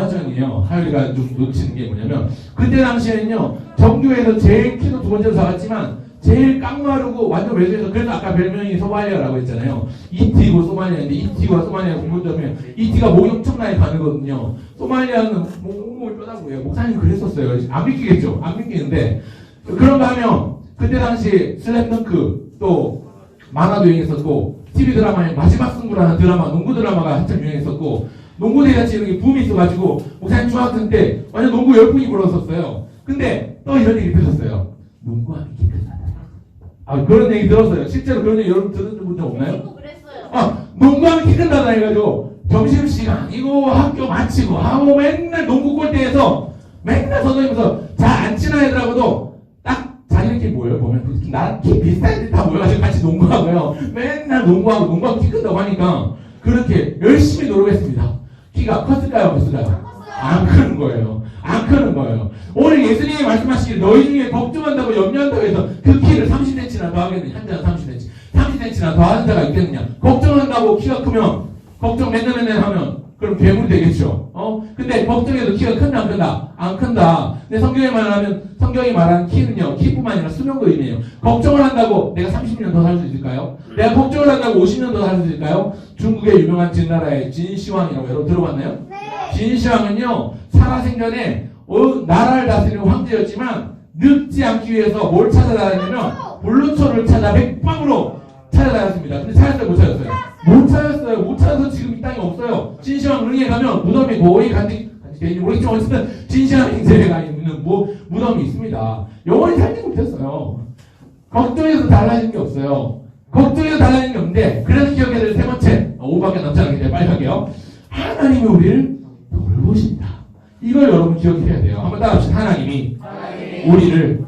전이에요. 하율이가 좀 놓치는 게 뭐냐면 그때 당시에는요 정교에서 제일 키도 두 번째로 작았지만 제일 깡마르고 완전 외조해서 그래서 아까 별명이 소말리아라고 했잖아요. 이티고 소말리아인데 이티와 소말리아 공통점이 이티가 목이 엄청나게 가늘거든요. 소말리아는 몸을 뼈다고 해요. 목사님 그랬었어요. 안 믿기겠죠? 안 믿기는데 그런가 하면 그때 당시 슬램덩크 또 만화도 유행했었고 TV 드라마에 마지막 승부라는 드라마, 농구 드라마가 한참 유행했었고 농구 대잔치 이런 게 붐이 있어가지고 목사님 중학생 때 완전 농구 열풍이 불었었어요. 근데 또 이런 얘기 들었어요. 농구하면 키 큰다다. 그런 얘기 들었어요. 실제로 그런 얘기 여러분 들은 적 없나요? 농구하면 키 큰다다 해가지고 점심시간이고 학교 마치고 하고 맨날 농구 골대에서 맨날 선생님께서 잘 안 친한 애들하고도 딱 자기들끼리 모여요. 보면 나랑 키 비슷한 애들 다 모여가지고 같이 농구하고요. 맨날 농구하고 키 큰다고 하니까 그렇게 열심히 노력했습니다. 키가 컸을까요? 없을까요? 안 크는 거예요. 안 크는 거예요. 오늘 예수님이 말씀하시길 너희 중에 걱정한다고 염려한다고 해서 그 키를 30cm나 더 하겠느냐. 한 자가 30cm. 30cm나 더 하는 자가 있겠느냐. 걱정한다고 키가 크면 걱정 맨날 하면 그럼 괴물이 되겠죠. 근데 걱정해도 키가 큰다 안 큰다? 안 큰다. 근데 성경이 말하는 키는요, 키뿐만 아니라 수명도 의미해요. 걱정을 한다고 내가 30년 더 살 수 있을까요? 내가 걱정을 한다고 50년 더 살 수 있을까요? 중국의 유명한 진나라의 진시황이라고 여러분 들어봤나요? 네. 진시황은요, 살아생전에 나라를 다스리는 황제였지만 늙지 않기 위해서 뭘 찾아다녔냐면 불로초를 찾아 맥방으로 찾아다녔습니다. 근데 찾았어요? 못 찾았어요? 못 찾았어요. 못 찾아서 지금 이 땅에 없어요. 진시황 릉에 가면 무덤이 거의 간직되는지 모르겠지만 어쨌든 진시황 인생에 있는 무덤이 있습니다. 영원히 살지 못했어요. 걱정해서 달라진 게 없어요. 걱정해서 달라진 게 없는데 그래서 기억해야 될 세 번째 5밖에 남지 않았기 때문에 빨리 할게요. 하나님이 우리를 돌보신다. 이걸 여러분 기억해야 돼요. 한번 따라합시다. 하나님이 우리를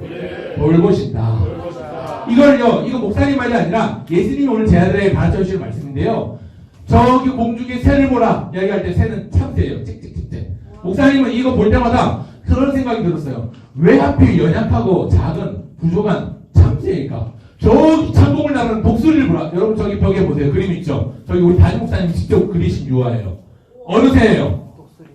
돌보신다. 이걸요, 이거 목사님 말이 아니라 예수님이 오늘 제 아들에게 가르쳐 주실 말씀인데요. 저기 공중에 새를 보라 이야기할 때 새는 참새예요. 찍찍찍찍. 목사님은 이거 볼 때마다 그런 생각이 들었어요. 왜 하필 연약하고 작은 부족한 참새일까? 저기 창공을 나르는 독수리를 보라. 여러분 저기 벽에 보세요. 그림 있죠? 저기 우리 담임 목사님이 직접 그리신 유화예요. 어느 새예요?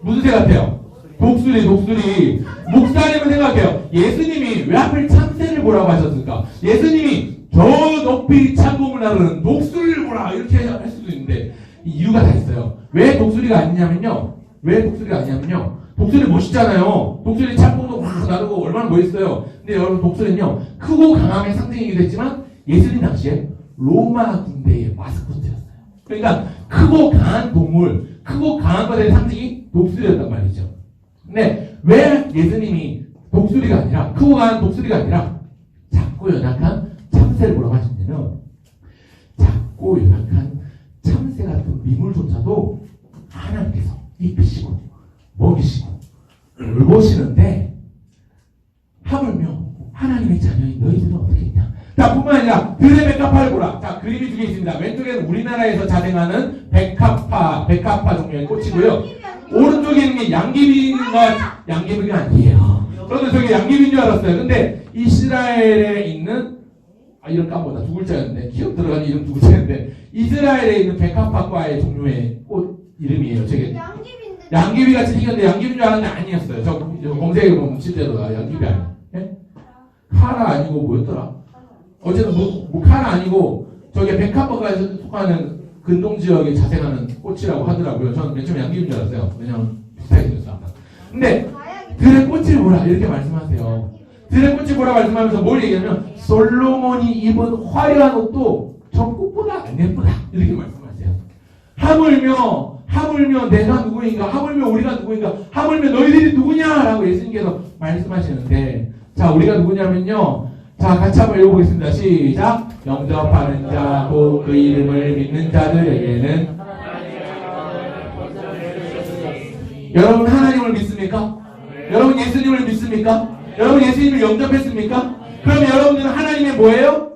무슨 새 같아요? 독수리. 목사님은 생각해요. 예수님이 왜 하필 참새를 보라고 하셨을까? 예수님이 저 높이 창공을 나르는 독수리를 보라 이렇게 할 수도 있는데 이유가 다 있어요. 왜 독수리가 아니냐면요. 독수리 멋있잖아요. 독수리 창공도 나르고 얼마나 멋있어요. 근데 여러분 독수리는요. 크고 강함의 상징이기도 했지만 예수님 당시에 로마 군대의 마스코트였어요. 그러니까 크고 강한 동물, 크고 강한 것의 상징이 독수리였단 말이죠. 근데 왜 예수님이 독수리가 아니라 크고 강한 독수리가 아니라 작고 연약한 참새를 보라고 하셨냐면 작고 연약한 참새 같은 미물조차도 하나님께서 입히시고 먹이시고 돌보시는데 하물며 하나님의 자녀인 너희들은 어떻게 있냐? 자, 뿐만 아니라 들의 백합화를 보라. 자, 그림이 두 개 있습니다. 왼쪽에는 우리나라에서 자생하는 백합화 종류의 꽃이고요. 오른쪽에 있는 게 양귀비가 아니에요. 저도 저게 양귀비인 줄 알았어요. 근데 이스라엘에 있는 이름 까먹었다. 두 글자였는데 기억 들어가는 이름 두 글자였는데 이스라엘에 있는 백합화과의 종류의 꽃 이름이에요. 저게 양귀비 같이 생겼는데 양귀비인 줄 알았는데 아니었어요. 저 검색해 보면 실제로 양귀비 아니에요. 예? 카라 아니고 뭐였더라? 어쨌든 뭐 카라 아니고 저게 백합화과에 속하는 근동 지역에 자생하는 꽃이라고 하더라고요. 저는 맨 처음에 양귀비인 줄 알았어요. 왜냐면 비슷하게 생겼어 아마. 근데 들의 꽃을 보라 이렇게 말씀하세요. 들의 꽃을 보라 말씀하면서 뭘 얘기하면 솔로몬이 입은 화려한 옷도 저 꽃보다 안 예쁘다 이렇게 말씀하세요. 하물며 내가 누구인가, 하물며 우리가 누구인가, 하물며 너희들이 누구냐라고 예수님께서 말씀하시는데, 자, 우리가 누구냐면요. 자, 같이 한번 읽어보겠습니다. 시작. 영접하는 자, 또 그 이름을 믿는 자들에게는 여러분 하나님을 믿습니까? 여러분 예수님을 믿습니까? 여러분 예수님을 영접했습니까? 그럼 여러분들은 하나님의 뭐예요?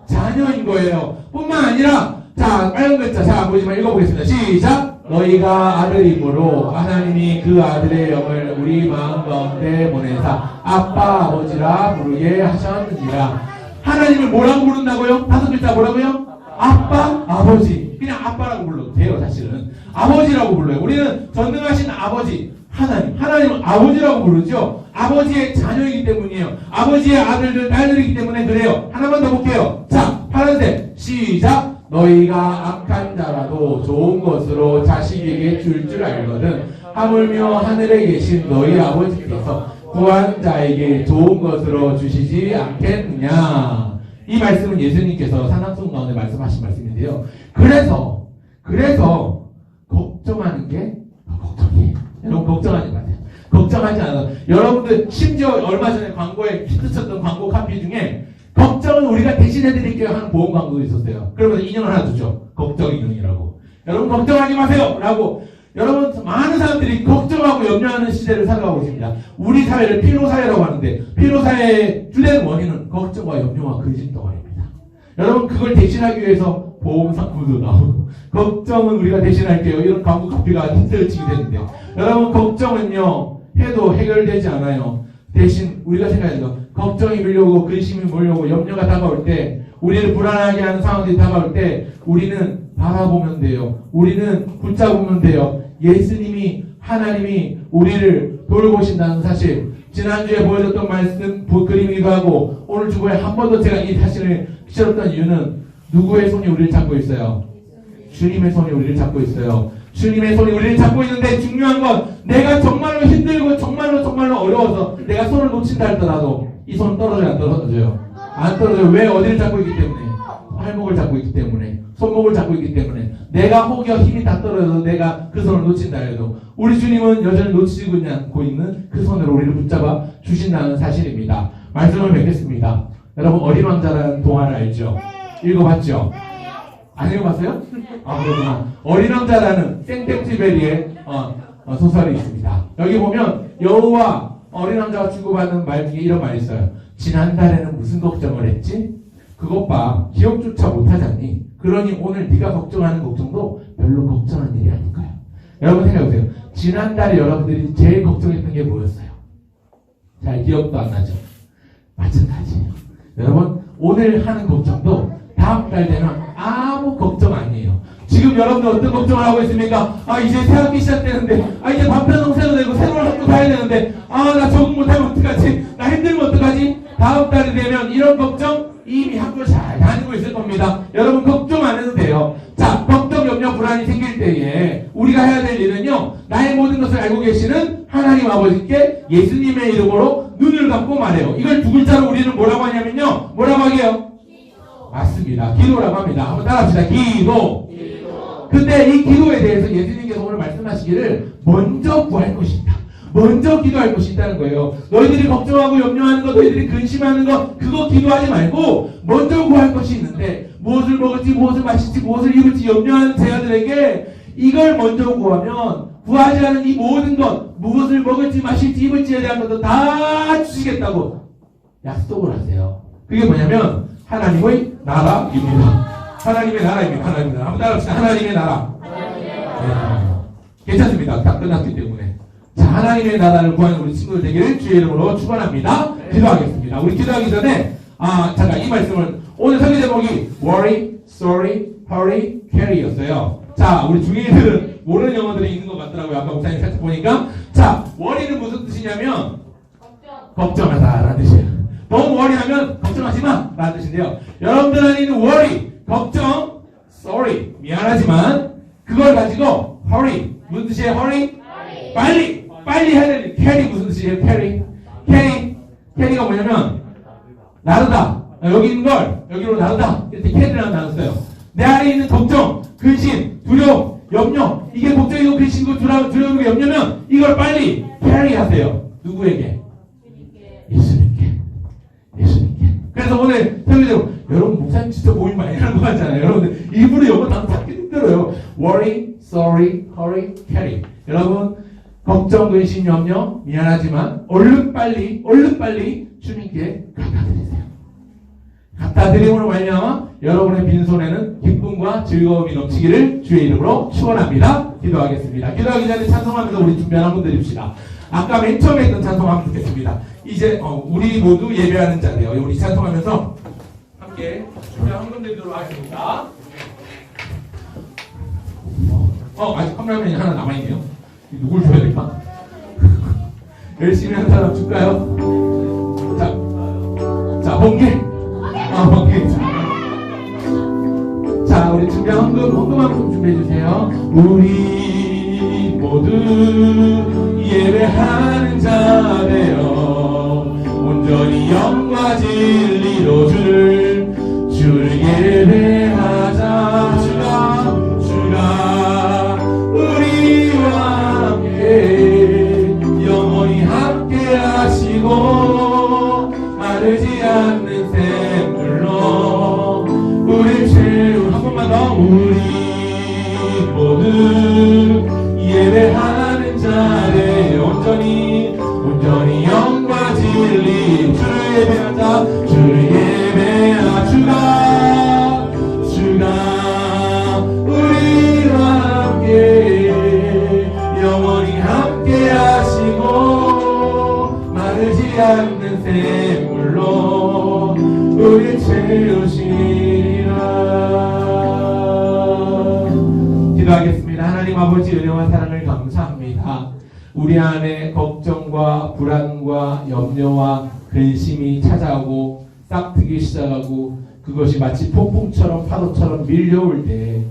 자녀인 거예요. 뿐만 아니라 자, 빨간 글자. 자, 보지만 읽어보겠습니다. 시작. 너희가 아들이므로 하나님이 그 아들의 영을 우리 마음 가운데 보내사 아빠 아버지라 부르게 하셨느니라. 하나님을 뭐라고 부른다고요? 다섯 글자 뭐라고요? 아빠 아버지. 그냥 아빠라고 불러도 돼요. 사실은 아버지라고 불러요. 우리는 전능하신 아버지 하나님은 아버지라고 부르죠. 아버지의 자녀이기 때문이에요. 아버지의 아들들 딸들이기 때문에 그래요. 하나만 더 볼게요. 자, 파란색 시작. 너희가 악한 자라도 좋은 것으로 자식에게 줄 알거든 하물며 하늘에 계신 너희 아버지께서 구한 자에게 좋은 것으로 주시지 않겠느냐. 이 말씀은 예수님께서 산상수훈 가운데 말씀하신 말씀인데요. 그래서 걱정하는 게 걱정이에요. 여러분 걱정하지 마세요. 걱정하지 않아요. 여러분들 심지어 얼마 전에 광고에 히트쳤던 광고 카피 중에 걱정은 우리가 대신해드릴게요 하는 보험 광고도 있었어요. 그러면서 인형을 하나 주죠. 걱정 인형이라고. 여러분 걱정하지 마세요 라고. 여러분 많은 사람들이 걱정하고 염려하는 시대를 살아가고 있습니다. 우리 사회를 피로사회라고 하는데 피로사회의 주된 원인은 걱정과 염려와 근심 덩어리입니다. 여러분 그걸 대신하기 위해서 보험 상품도 나오고 걱정은 우리가 대신할게요 이런 광고 카피가 힌트를 치게 되는데 여러분 걱정은요 해도 해결되지 않아요. 대신 우리가 생각해야 돼요. 걱정이 밀려오고 근심이 몰려오고 염려가 다가올 때 우리를 불안하게 하는 상황들이 다가올 때 우리는 바라보면 돼요. 우리는 붙잡으면 돼요. 예수님이 하나님이 우리를 돌보신다는 사실 지난주에 보여줬던 말씀 그림이기도 하고 오늘 주보에 한 번 더 제가 이 사실을 비춰줬던 이유는 누구의 손이 우리를 잡고 있어요? 주님의 손이 우리를 잡고 있어요. 주님의 손이 우리를 잡고 있는데 중요한 건 내가 정말로 힘들고 정말로 어려워서 내가 손을 놓친다 할더라도 이 손은 떨어져요 안 떨어져요? 안 떨어져요. 왜? 어디를 잡고 있기 때문에 팔목을 잡고 있기 때문에 손목을 잡고 있기 때문에 내가 혹여 힘이 다 떨어져서 내가 그 손을 놓친다 해도 우리 주님은 여전히 놓치고 않고 있는 그 손으로 우리를 붙잡아 주신다는 사실입니다. 말씀을 뵙겠습니다. 여러분 어린 왕자라는 동화를 알죠? 읽어봤죠? 안 읽어봤어요? 아 그렇구나. 어린 왕자라는 생텍쥐베리의 소설이 있습니다. 여기 보면 여우와 어린 왕자가 주고받는 말 중에 이런 말이 있어요. 지난달에는 무슨 걱정을 했지? 그것 봐. 기억조차 못하잖니. 그러니 오늘 네가 걱정하는 걱정도 별로 걱정한 일이 아닐 거야. 여러분 생각해보세요. 지난달에 여러분들이 제일 걱정했던 게 뭐였어요? 잘 기억도 안 나죠? 마찬가지예요. 여러분 오늘 하는 걱정도 다음 달 되면 아무 걱정 아니에요. 지금 여러분들 어떤 걱정을 하고 있습니까? 이제 새학기 시작되는데 이제 반편성 새도 되고 새로운 학교 가야 사야 되는데 나 적응 못하면 어떡하지? 나 힘들면 어떡하지? 다음 달이 되면 이런 걱정 이미 학교 잘 다니고 있을 겁니다. 여러분 걱정 안 해도 돼요. 자, 걱정, 염려, 불안이 생길 때에 우리가 해야 될 일은요, 나의 모든 것을 알고 계시는 하나님 아버지께 예수님의 이름으로 눈을 감고 말해요. 이걸 두 글자로 우리는 뭐라고 하냐면요, 뭐라고 하게요? 맞습니다. 기도라고 합니다. 한번 따라합시다. 기도. 근데 이 기도에 대해서 예수님께서 오늘 말씀하시기를 먼저 구할 것이 있다. 먼저 기도할 것이 있다는 거예요. 너희들이 걱정하고 염려하는 것, 너희들이 근심하는 것, 그거 기도하지 말고 먼저 구할 것이 있는데 무엇을 먹을지, 무엇을 마실지, 무엇을 입을지 염려하는 제자들에게 이걸 먼저 구하면 구하지 않은 이 모든 것, 무엇을 먹을지, 마실지, 입을지에 대한 것도 다 주시겠다고 약속을 하세요. 그게 뭐냐면 하나님의 나라입니다. 하나님의 나라입니다. 하나님의 나라. 한번 따라합시다. 하나님의 나라. 네. 괜찮습니다. 다 끝났기 때문에. 자, 하나님의 나라를 구하는 우리 친구들 되기를 주의 이름으로 축원합니다. 기도하겠습니다. 우리 기도하기 전에 잠깐 이 말씀을 오늘 설교 제목이 worry, sorry, hurry, carry였어요. 자, 우리 중인들은 모르는 영어들이 있는 것 같더라고요. 아까 목사님 살짝 보니까. 자, worry는 무슨 뜻이냐면 걱정하다라는 뜻이에요. Don't worry 하면 걱정하지 마 라는 뜻인데요. 여러분들 안에 있는 worry, 걱정, sorry, 미안하지만 그걸 가지고 hurry, 무슨 뜻이에요? hurry? 빨리 해야 되는 carry 무슨 뜻이에요? carry가 뭐냐면 나르다. 여기 있는 걸 여기로 나르다. 이렇게 carry라는 단어 써요. 내 안에 있는 걱정, 근심, 두려움, 염려, 이게 걱정이고 근심이고 두려움이고 염려면 이걸 빨리 carry 하세요. 누구에게? 예수님께. 그래서 오늘 설교대로 여러분 목사님 진짜 모임 많이 하는 거 같잖아요. 여러분들 일부러 영어 단어 찾기 힘들어요. worry, sorry, hurry, carry. 여러분 걱정, 근심, 염려 미안하지만 얼른 빨리 주님께 갖다 드리세요. 갖다 드림으로 말미암아 여러분의 빈손에는 기쁨과 즐거움이 넘치기를 주의 이름으로 축원합니다. 기도하겠습니다. 기도하기 전에 찬송하면서 우리 준비 한번 드립시다. 아까 맨 처음에 했던 찬송하면 좋겠습니다. 이제 우리 모두 예배하는 자리예요. 우리 찬송하면서 함께 헌금 드리도록 하겠습니다. 아직 카메라맨이 하나 남아있네요. 누굴 줘야 될까? 열심히 한 사람 줄까요? 자, 번개. 번개. 자, 우리 준비한 헌금 한번 준비해주세요. 우리 모두 예배하는 자 되어 온전히 영과 진리로 주를 예배하자. 주가 우리와 함께 영원히 함께 하시고 마르지 않는 샘물로 우리 채우. 한 번만 더. 우리 모두 예배하는 자에 온전히 영과 진리 주를 예배하자. 주를 예배하자. 주가 우리와 함께 영원히 함께 하시고 마르지 않는 샘물로 우리 채우시리라. 기도하겠습니다. 하나님 아버지 은혜와 사랑을 감사합니다. 우리 안에 걱정과 불안과 염려와 근심이 찾아오고 싹트기 시작하고 그것이 마치 폭풍처럼 파도처럼 밀려올 때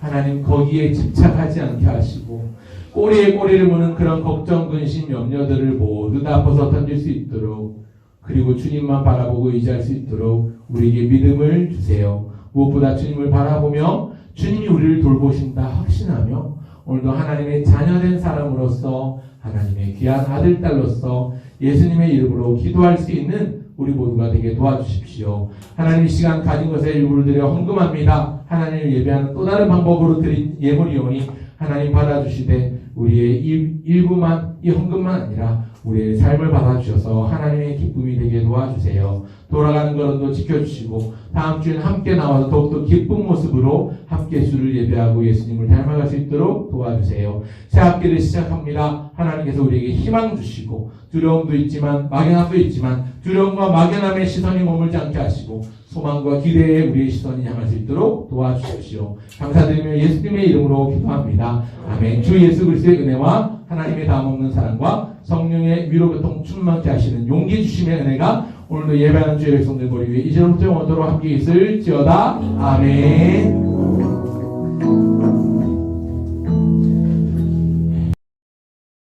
하나님 거기에 집착하지 않게 하시고 꼬리에 꼬리를 무는 그런 걱정, 근심, 염려들을 모두 다 벗어 던질 수 있도록, 그리고 주님만 바라보고 의지할 수 있도록 우리에게 믿음을 주세요. 무엇보다 주님을 바라보며 주님이 우리를 돌보신다 확신하며 오늘도 하나님의 자녀된 사람으로서 하나님의 귀한 아들, 딸로서 예수님의 이름으로 기도할 수 있는 우리 모두가 되게 도와주십시오. 하나님, 이 시간 가진 것에 일부를 드려 헌금합니다. 하나님을 예배하는 또 다른 방법으로 드린 예물이오니 하나님 받아주시되 우리의 일부만, 이 헌금만 아니라 우리의 삶을 받아주셔서 하나님의 기쁨이 되게 도와주세요. 돌아가는 걸음도 지켜주시고 다음 주에는 함께 나와서 더욱더 기쁜 모습으로 함께 주를 예배하고 예수님을 닮아갈 수 있도록 도와주세요. 새 학기를 시작합니다. 하나님께서 우리에게 희망 주시고 두려움도 있지만 막연함도 있지만 두려움과 막연함의 시선이 머물지 않게 하시고 소망과 기대에 우리의 시선이 향할 수 있도록 도와주십시오. 감사드리며 예수님의 이름으로 기도합니다. 아멘. 주 예수 그리스도의 은혜와 하나님의 다음없는 사랑과 성령의 위로 교통 충만케 하시는 용기 주심의 은혜가 오늘도 예배하는 주의 백성들 머리 위에 이제로부터 영원토록 함께 있을지어다. 아멘.